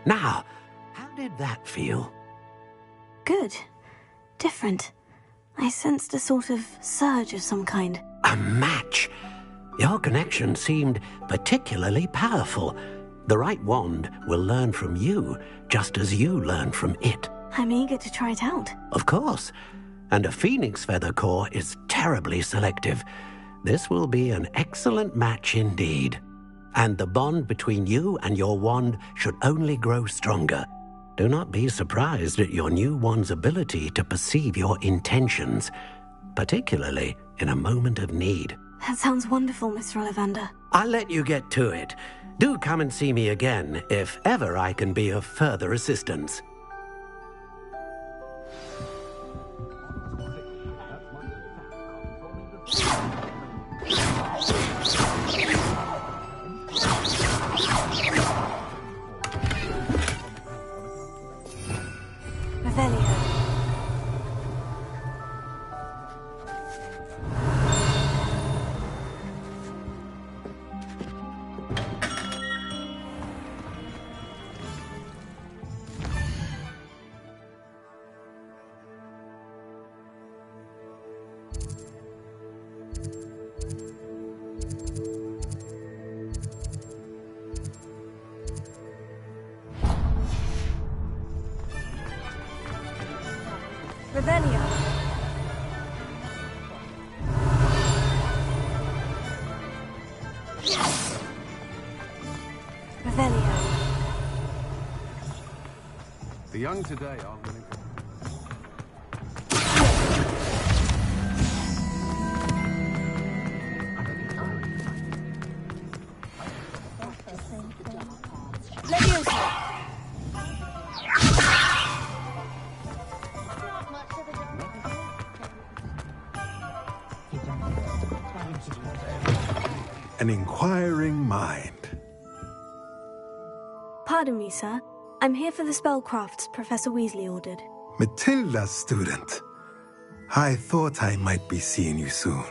Now, how did that feel? Good. Different. I sensed a sort of surge of some kind. A match? Your connection seemed particularly powerful. The right wand will learn from you, just as you learn from it. I'm eager to try it out. Of course. And a phoenix feather core is terribly selective. This will be an excellent match indeed. And the bond between you and your wand should only grow stronger. Do not be surprised at your new wand's ability to perceive your intentions, particularly in a moment of need. That sounds wonderful, Mr. Ollivander. I'll let you get to it. Do come and see me again if ever I can be of further assistance. Revelio. Revelio. Revelio. The young today are willing to... An inquiring mind. Pardon me, sir. I'm here for the spellcrafts Professor Weasley ordered. Matilda's student. I thought I might be seeing you soon.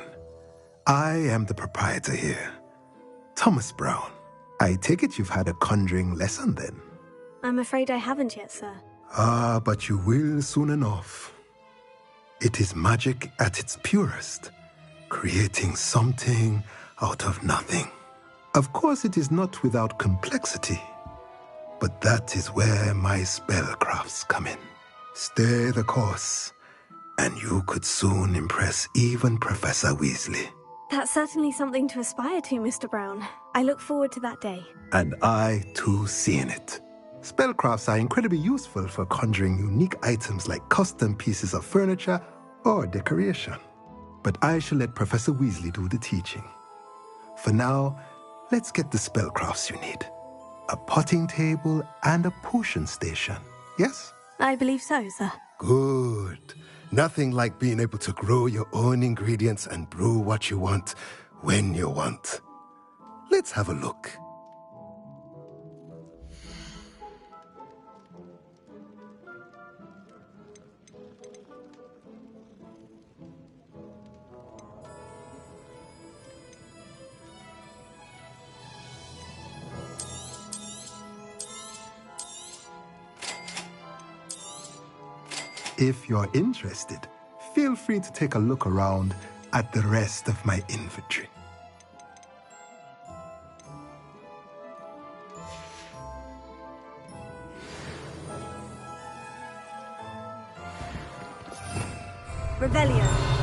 I am the proprietor here, Thomas Brown. I take it you've had a conjuring lesson then? I'm afraid I haven't yet, sir. Ah, but you will soon enough. It is magic at its purest, creating something out of nothing. Of course, it is not without complexity, but that is where my spellcrafts come in. Stay the course, and you could soon impress even Professor Weasley. That's certainly something to aspire to, Mr. Brown. I look forward to that day. And I, too, seeing it. Spellcrafts are incredibly useful for conjuring unique items like custom pieces of furniture or decoration. But I shall let Professor Weasley do the teaching. For now, let's get the spellcrafts you need. A potting table and a potion station, yes? I believe so, sir. Good. Nothing like being able to grow your own ingredients and brew what you want when you want. Let's have a look. If you're interested, feel free to take a look around at the rest of my inventory. Revelio.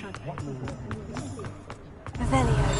Revelio. Revelio.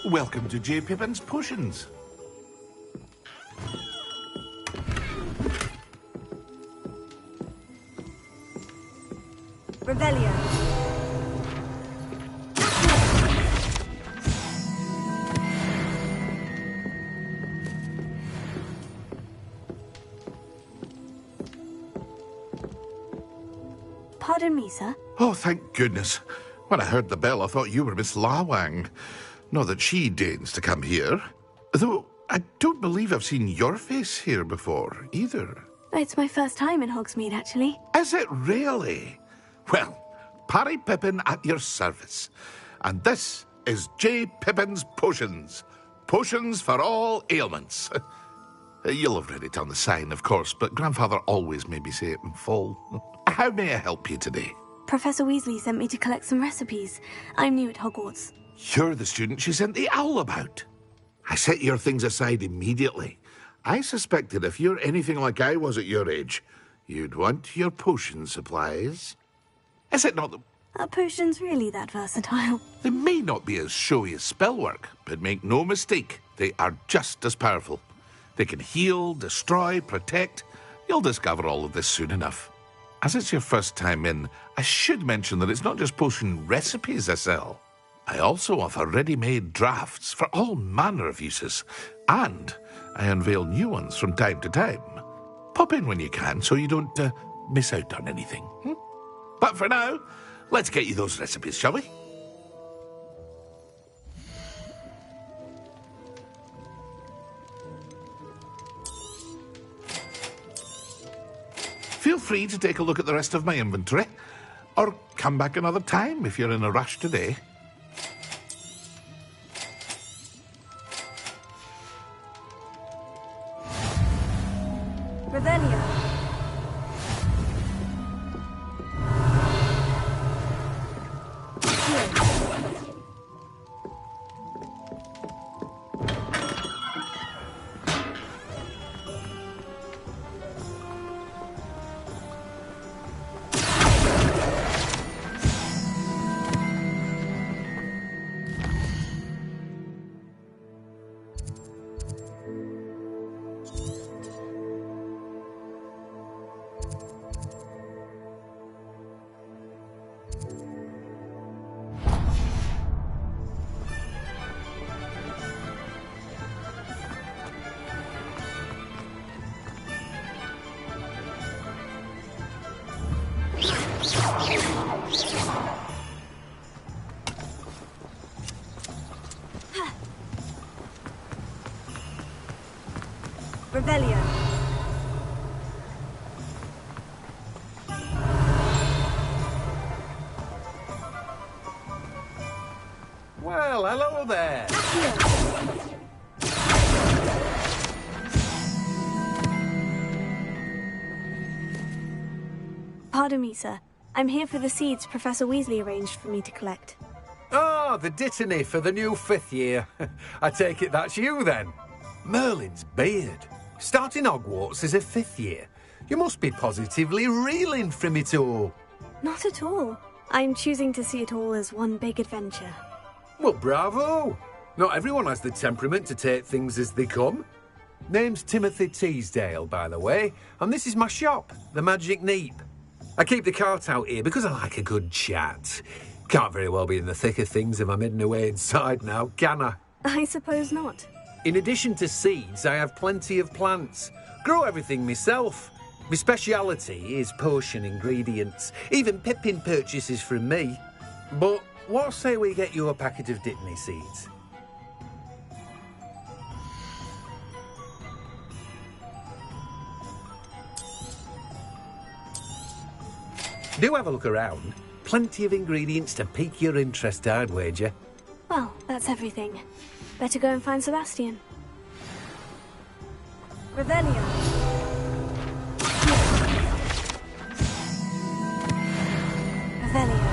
Welcome to J. Pippin's Potions. Revelio. Pardon me, sir. Oh, thank goodness. When I heard the bell, I thought you were Miss Lawang. Not that she deigns to come here. Though I don't believe I've seen your face here before, either. It's my first time in Hogsmeade, actually. Is it really? Well, Parry Pippin at your service. And this is J. Pippin's Potions. Potions for all ailments. You'll have read it on the sign, of course, but Grandfather always made me say it in full. How may I help you today? Professor Weasley sent me to collect some recipes. I'm new at Hogwarts. You're the student she sent the owl about. I set your things aside immediately. I suspected if you're anything like I was at your age, you'd want your potion supplies. Is it not that... Are potions really that versatile? They may not be as showy as spellwork, but make no mistake, they are just as powerful. They can heal, destroy, protect. You'll discover all of this soon enough. As it's your first time in, I should mention that it's not just potion recipes I sell. I also offer ready-made drafts for all manner of uses, and I unveil new ones from time to time. Pop in when you can so you don't miss out on anything. But for now, let's get you those recipes, shall we? Feel free to take a look at the rest of my inventory, or come back another time if you're in a rush today. Revelio. Revelio. Well, hello there. Pardon me, sir. I'm here for the seeds Professor Weasley arranged for me to collect. Ah, the Dittany for the new 5th year. I take it that's you, then. Merlin's beard. Starting Hogwarts as a 5th year. You must be positively reeling from it all. Not at all. I'm choosing to see it all as one big adventure. Well, bravo. Not everyone has the temperament to take things as they come. Name's Timothy Teasdale, by the way, and this is my shop, the Magic Neep. I keep the cart out here because I like a good chat. Can't very well be in the thick of things if I'm hidden away inside now, can I? I suppose not. In addition to seeds, I have plenty of plants. Grow everything myself. My speciality is potion ingredients. Even Pippin purchases from me. But what say we get you a packet of Dittany seeds? Do have a look around. Plenty of ingredients to pique your interest, I'd wager. Well, that's everything. Better go and find Sebastian. Revelio. Revelio.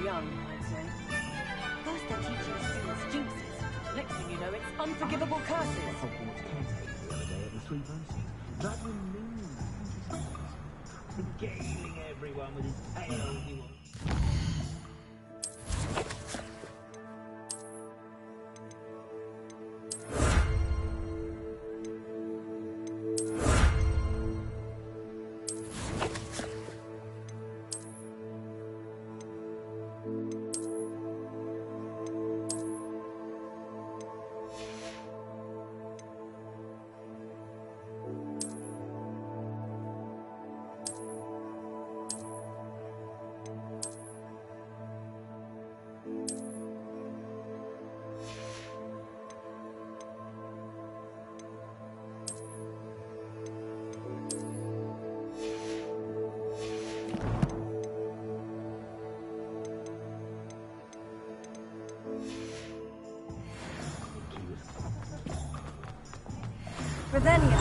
Young, I'd say. First they're teaching students jinxes. Next thing you know, it's unforgivable curses. Hogwarts caretaker the other day at the Three Verses. That removes regaling everyone with his tales he wants. Revelio.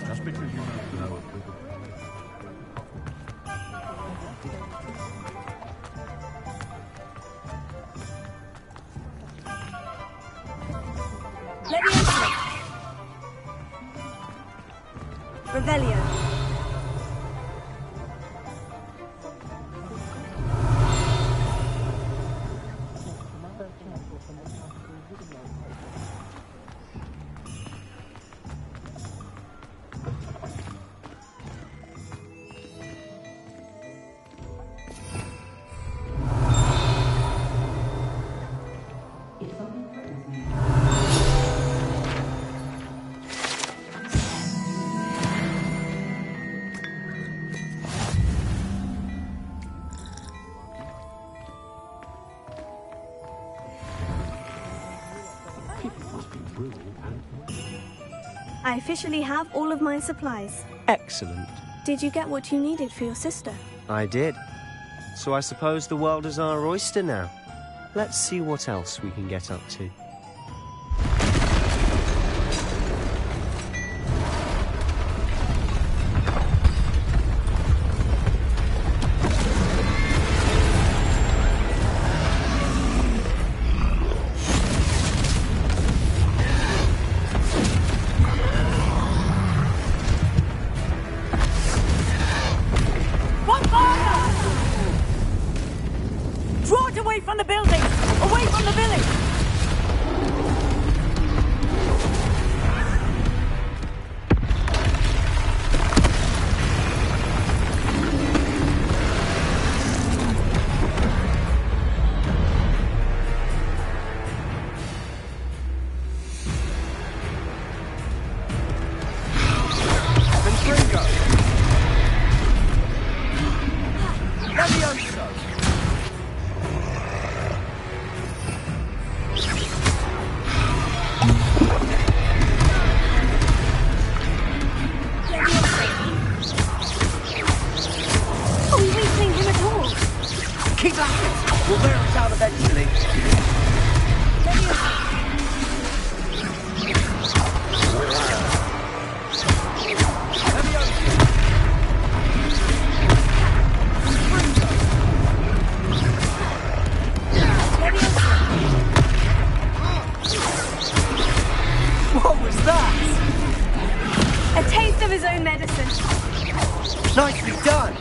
Just because you know it. Leviosa. Revelio. I officially have all of my supplies. Excellent. Did you get what you needed for your sister? I did. So I suppose the world is our oyster now. Let's see what else we can get up to. of his own medicine. Nicely done!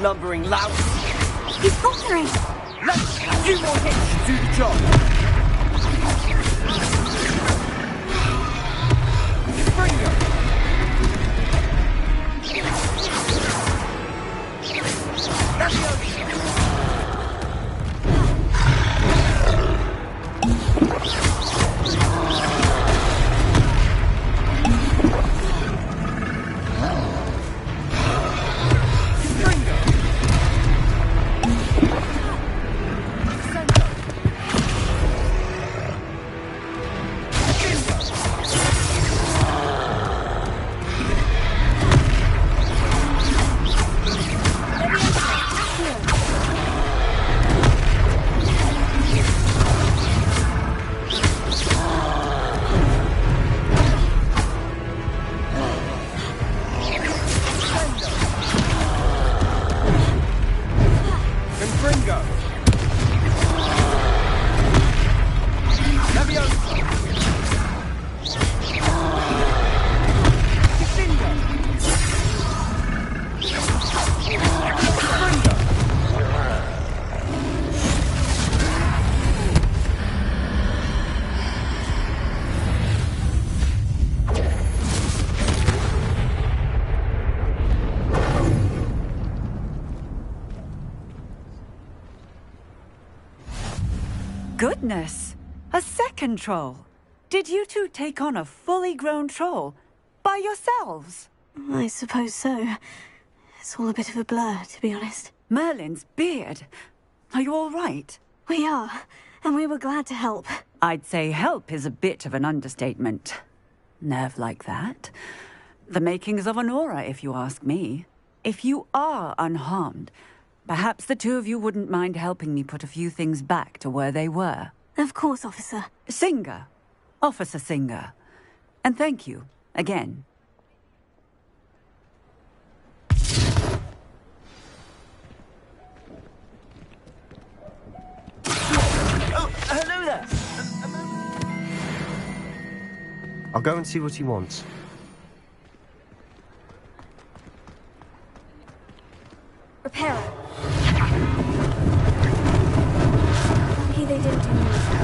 Lumbering lout. He's faltering. Let's a few more hits to do the job. Goodness! A second troll! Did you two take on a fully grown troll by yourselves? I suppose so. It's all a bit of a blur, to be honest. Merlin's beard. Are you all right? We are, and we were glad to help. I'd say help is a bit of an understatement. Nerve like that. The makings of an aura, if you ask me. If you are unharmed, perhaps the two of you wouldn't mind helping me put a few things back to where they were. Of course, officer. Singer. Officer Singer. And thank you, again. Oh, hello there! I'll go and see what he wants. Repairer. Lucky they didn't do any damage.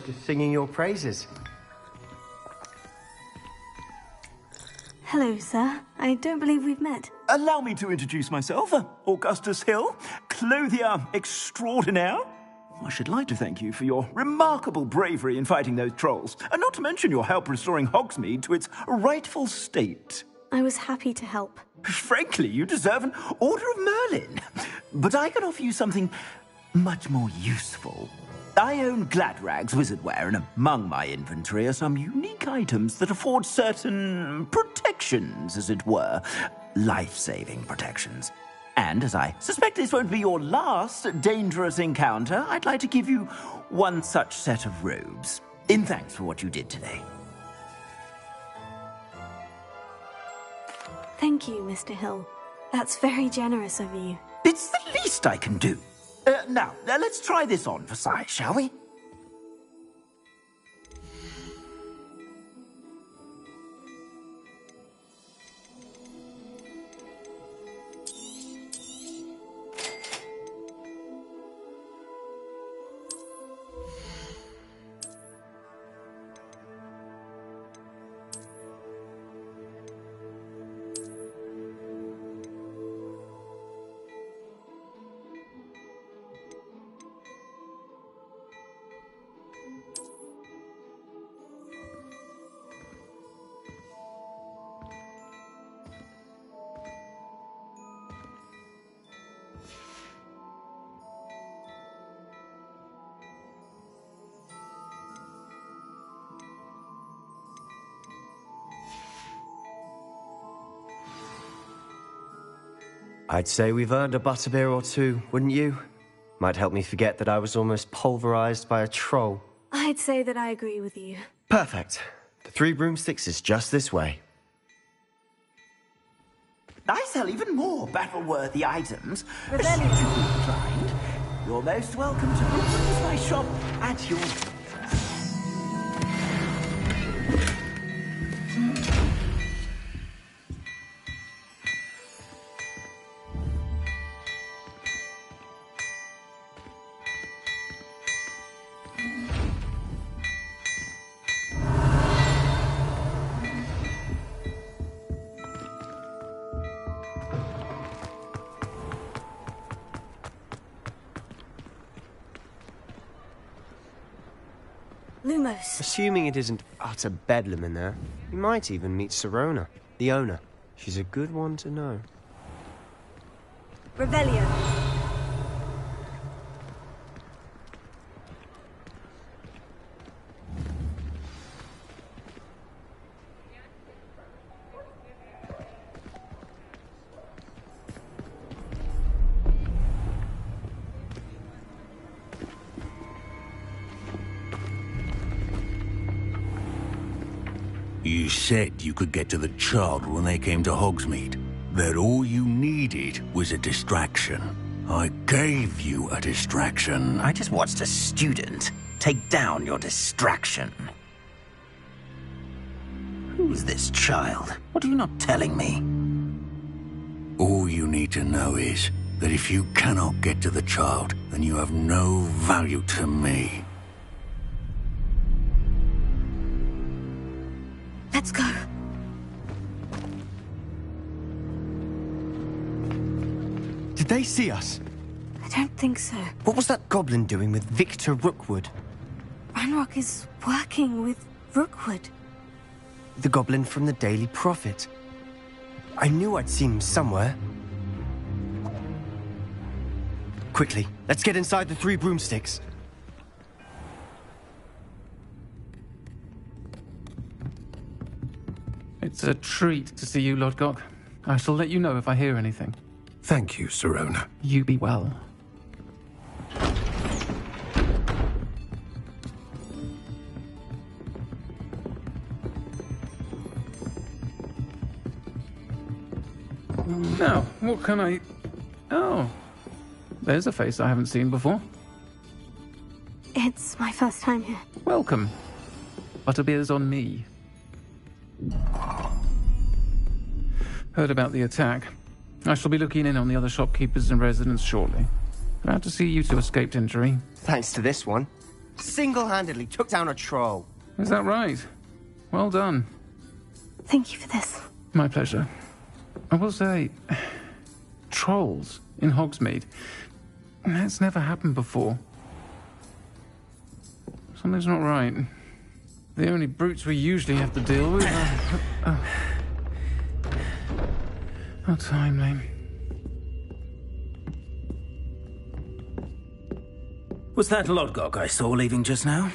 just singing your praises. Hello, sir. I don't believe we've met. Allow me to introduce myself. Augustus Hill, clothier extraordinaire. I should like to thank you for your remarkable bravery in fighting those trolls, and not to mention your help restoring Hogsmeade to its rightful state. I was happy to help. Frankly, you deserve an Order of Merlin. But I can offer you something much more useful. I own Gladrag's wizardware, and among my inventory are some unique items that afford certain protections, as it were. Life-saving protections. And as I suspect this won't be your last dangerous encounter, I'd like to give you one such set of robes, in thanks for what you did today. Thank you, Mr. Hill. That's very generous of you. It's the least I can do. Now, let's try this on for size, shall we? I'd say we've earned a butterbeer or two, wouldn't you? Might help me forget that I was almost pulverized by a troll. I'd say that I agree with you. Perfect. The Three Broomsticks is just this way. I sell even more battle-worthy items. Rebellion. You're most welcome to visit my shop at your... Lumos. Assuming it isn't utter bedlam in there, you might even meet Sirona, the owner. She's a good one to know. Revelio. You said you could get to the child when they came to Hogsmeade. That all you needed was a distraction. I gave you a distraction. I just watched a student take down your distraction. Who's this child? What are you not telling me? All you need to know is that if you cannot get to the child, then you have no value to me. Let's go. Did they see us? I don't think so. What was that goblin doing with Victor Rookwood? Ranrock is working with Rookwood. The goblin from the Daily Prophet. I knew I'd seen him somewhere. Quickly, let's get inside the Three Broomsticks. It's a treat to see you, Lodgok. I shall let you know if I hear anything. Thank you, Sirona. You be well. Now, what can I... Oh, there's a face I haven't seen before. It's my first time here. Welcome. Butterbeer's on me. Heard about the attack. I shall be looking in on the other shopkeepers and residents shortly. Glad to see you two escaped injury. Thanks to this one. Single-handedly took down a troll. Is that right? Well done. Thank you for this. My pleasure. I will say, trolls in Hogsmeade. That's never happened before. Something's not right. The only brutes we usually have to deal with are... How timely. Was that Lodgok I saw leaving just now?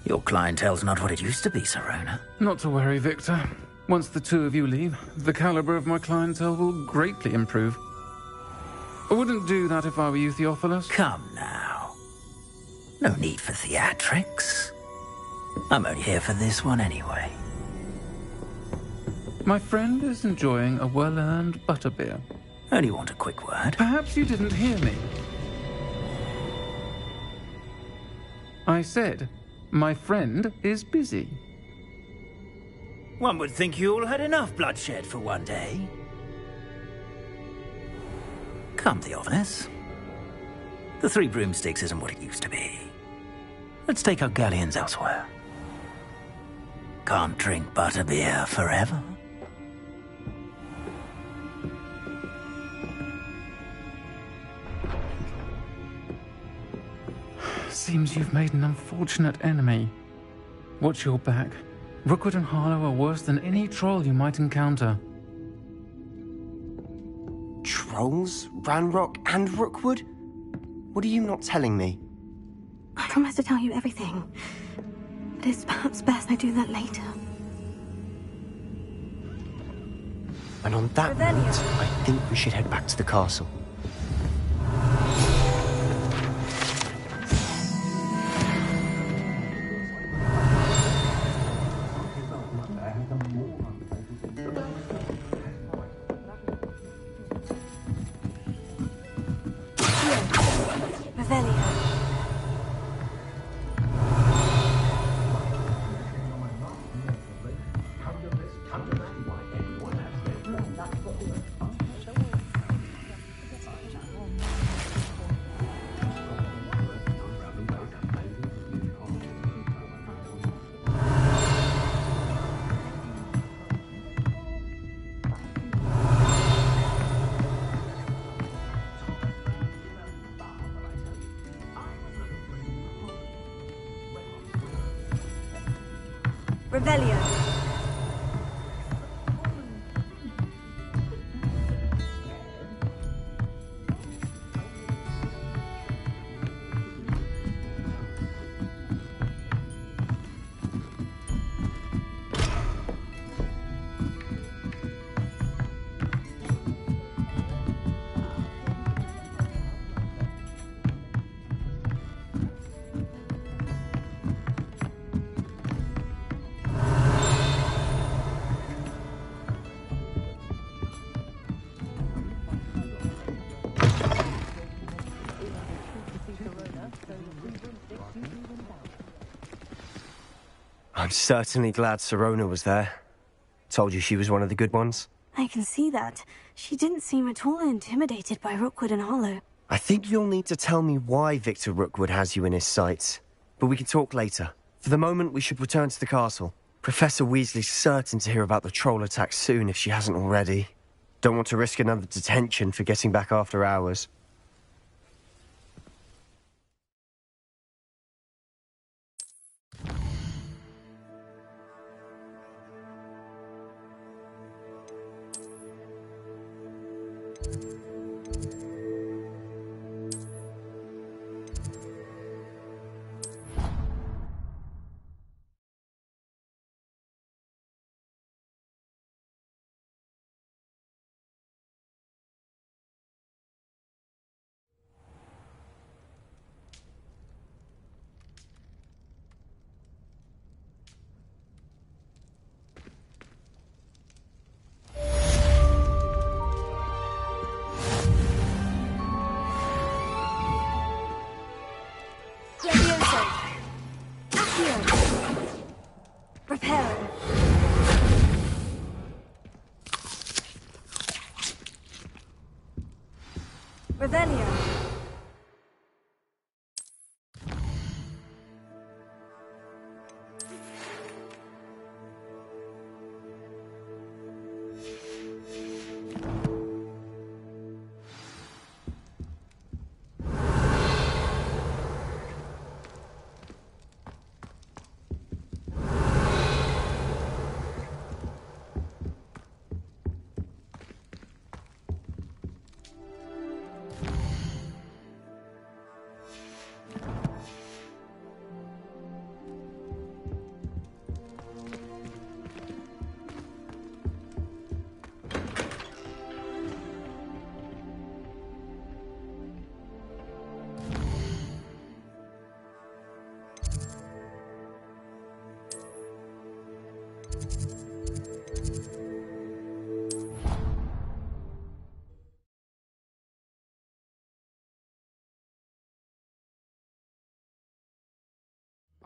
Your clientele's not what it used to be, Sirona. Not to worry, Victor. Once the two of you leave, the caliber of my clientele will greatly improve. I wouldn't do that if I were you, Theophilus. Come now. No need for theatrics. I'm only here for this one anyway. My friend is enjoying a well-earned butterbeer. Only want a quick word. Perhaps you didn't hear me. I said, my friend is busy. One would think you all had enough bloodshed for one day. Come, Theophilus. The Three Broomsticks isn't what it used to be. Let's take our galleons elsewhere. Can't drink butterbeer forever. Seems you've made an unfortunate enemy. Watch your back. Rookwood and Harlow are worse than any troll you might encounter. Trolls? Ranrock and Rookwood? What are you not telling me? I promise to tell you everything. But it's perhaps best I do that later. And on that note, I think we should head back to the castle. Revelio. I'm certainly glad Sirona was there. Told you she was one of the good ones. I can see that. She didn't seem at all intimidated by Rookwood and Harlow. I think you'll need to tell me why Victor Rookwood has you in his sights. But we can talk later. For the moment, we should return to the castle. Professor Weasley's certain to hear about the troll attack soon if she hasn't already. Don't want to risk another detention for getting back after hours.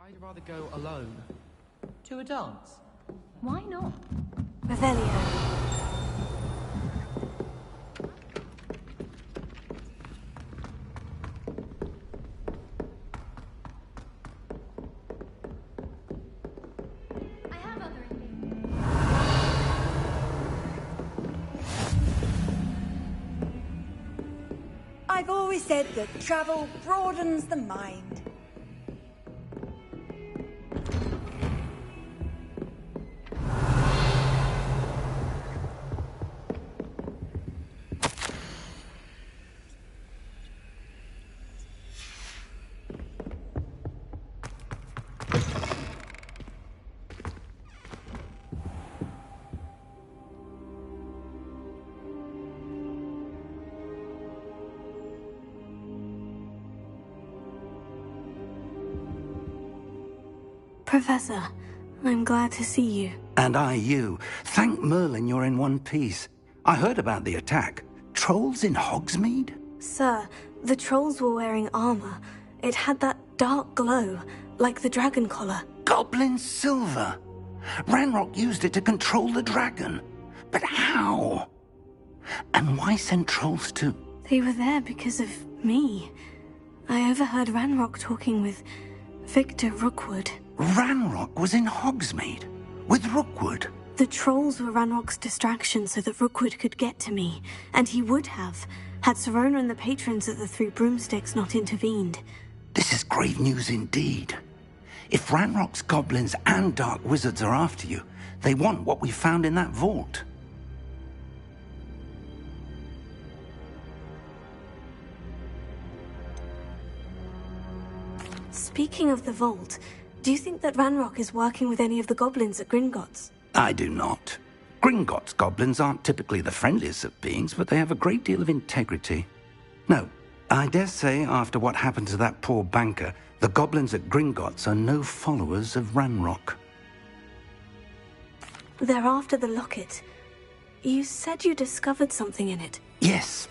I'd rather go alone. To a dance. Why not? Revelio. I've always said that travel broadens the mind. Professor, I'm glad to see you. And I you. Thank Merlin you're in one piece. I heard about the attack. Trolls in Hogsmeade? Sir, the trolls were wearing armor. It had that dark glow, like the dragon collar. Goblin silver! Ranrock used it to control the dragon. But how? And why send trolls too? They were there because of me. I overheard Ranrock talking with Victor Rookwood. Ranrock was in Hogsmeade? With Rookwood? The trolls were Ranrock's distraction so that Rookwood could get to me. And he would have, had Sirona and the patrons at the Three Broomsticks not intervened. This is grave news indeed. If Ranrock's goblins and dark wizards are after you, they want what we found in that vault. Speaking of the vault, do you think that Ranrock is working with any of the goblins at Gringotts? I do not. Gringotts goblins aren't typically the friendliest of beings, but they have a great deal of integrity. No, I dare say after what happened to that poor banker, the goblins at Gringotts are no followers of Ranrock. They're after the locket. You said you discovered something in it. Yes.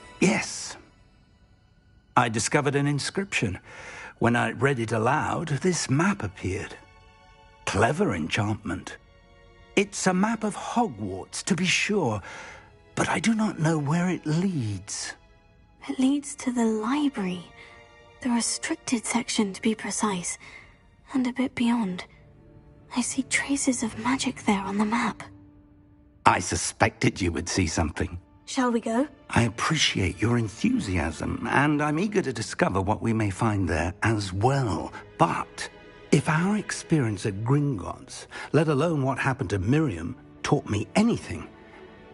I discovered an inscription. When I read it aloud, this map appeared. Clever enchantment. It's a map of Hogwarts, to be sure, but I do not know where it leads. It leads to the library. The restricted section, to be precise. And a bit beyond. I see traces of magic there on the map. I suspected you would see something. Shall we go? I appreciate your enthusiasm, and I'm eager to discover what we may find there as well. But if our experience at Gringotts, let alone what happened to Miriam, taught me anything,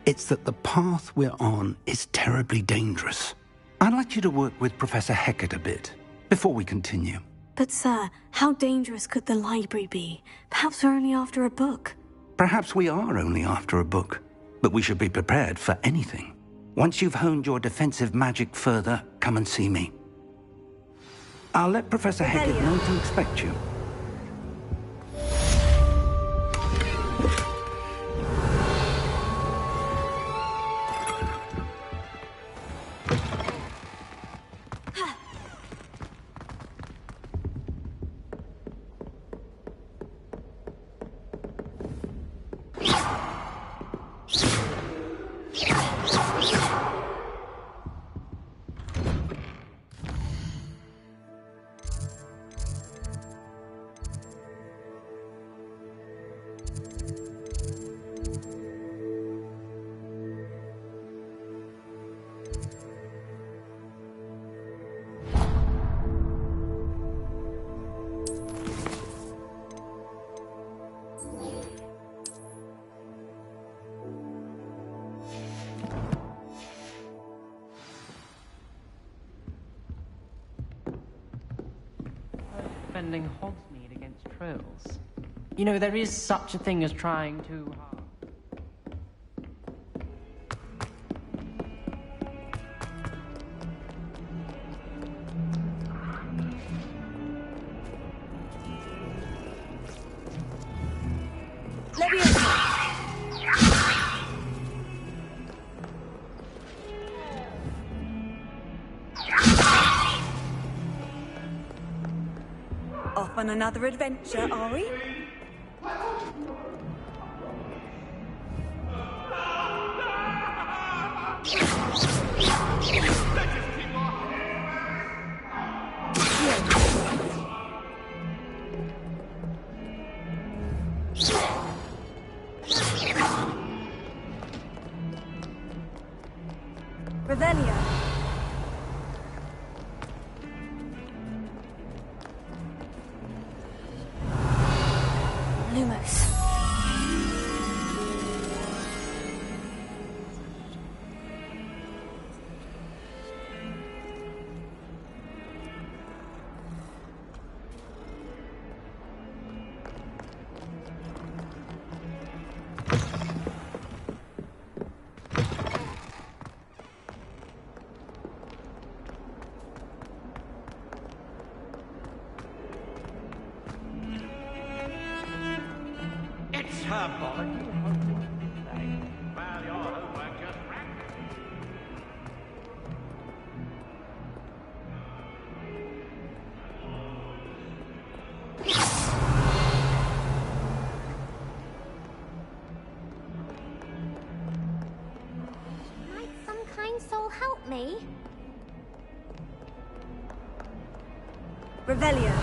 it's that the path we're on is terribly dangerous. I'd like you to work with Professor Hecat a bit before we continue. But sir, how dangerous could the library be? Perhaps we're only after a book. Perhaps we are only after a book, but we should be prepared for anything. Once you've honed your defensive magic further, come and see me. I'll let Professor Hecat know to expect you. Defending Hogsmeade against trolls. You know, there is such a thing as trying too hard. Off on another adventure, are we? Revelio. Lumos. It's her bollock. Well, your homework just Might some kind soul help me? Revelio.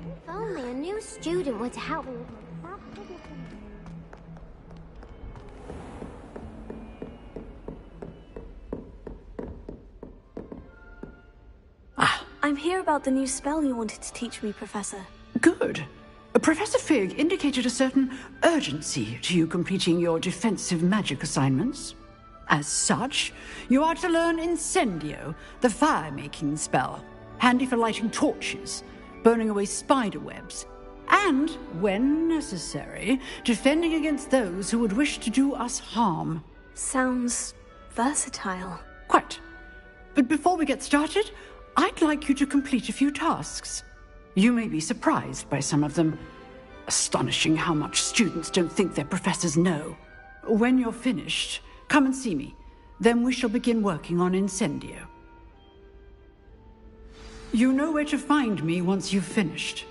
If only a new student were to help me with my I'm here about the new spell you wanted to teach me, Professor. Good. Professor Fig indicated a certain urgency to you completing your defensive magic assignments. As such, you are to learn Incendio, the fire-making spell, handy for lighting torches, burning away spider webs, and, when necessary, defending against those who would wish to do us harm. Sounds versatile. Quite. But before we get started, I'd like you to complete a few tasks. You may be surprised by some of them. Astonishing how much students don't think their professors know. When you're finished, come and see me. Then we shall begin working on Incendio. You know where to find me once you've finished.